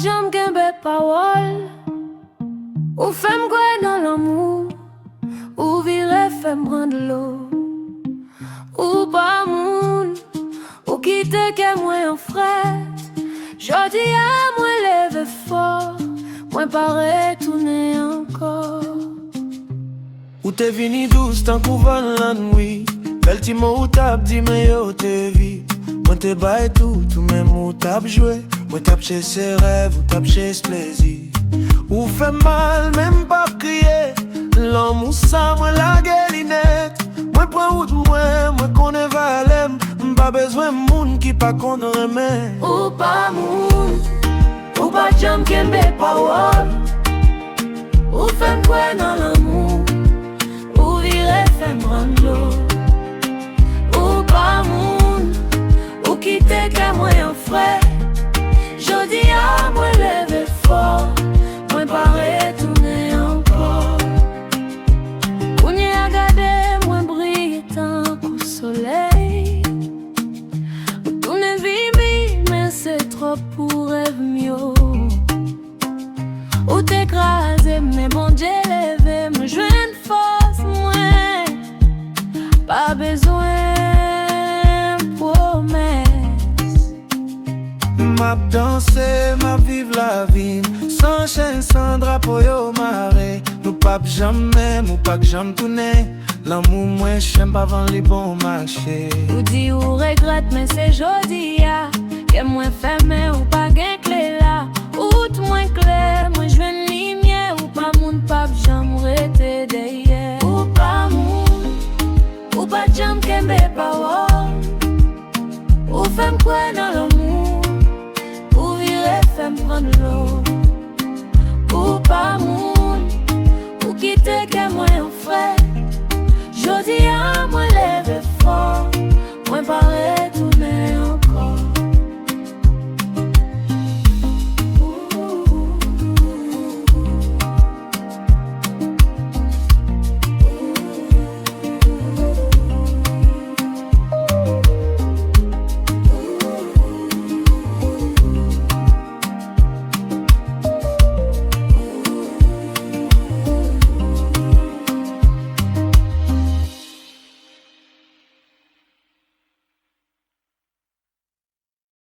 jam genbe parole. Ou femme quoi dans l'amour. Ou vire femme prendre l'eau. Ou pas moun. Ou quitte que moi en fret. Jodi à moi lève fort. Moi paraît tourner encore. Ou t'es vini douce tant qu'on va la nuit. Belle ti mot ou t'as dit mais yo t'es vie. Moi t'es bail tout même ou t'as joué. Moi t'as chez ses rêves ou t'as chez ce plaisir. Ou fait mal même pas crier. L'homme ou ça moi la guélinette. Moi prends route moi connais valem. Pas besoin moun qui pas qu'on remet. Ou pas moun. Ou pas jam kembe parole. Ou femme quoi dans l'amour. Ou vire femme prendre l'eau. Ou pas moun. Ou quitte que moi en frais. Jodi à moi lever fort. Moi paraît tourner encore. Kounye a gade moi brille tant qu'au soleil. Ou tourne vivi mais c'est trop pour rêve mieux. Ou t'écraser mais bon Dieu levé me joindre force moi. Pas besoin m'a danser, m'a vivre la vie. Sans chaîne, sans drapeau, yo maré. Nous pas jamais, nous pas jamais tourner. L'amour, moi, j'aime pas vendre les bons marchés. Ou dit ou regrette, mais c'est jodi ya. Que moi fermé ou pas gain clé là. Ou tout moins clair, moi je une lumière. Ou pas moun, pas jamais rete derrière. Ou pas moun, ou pas jamais kembe parole. Ou femme quoi non.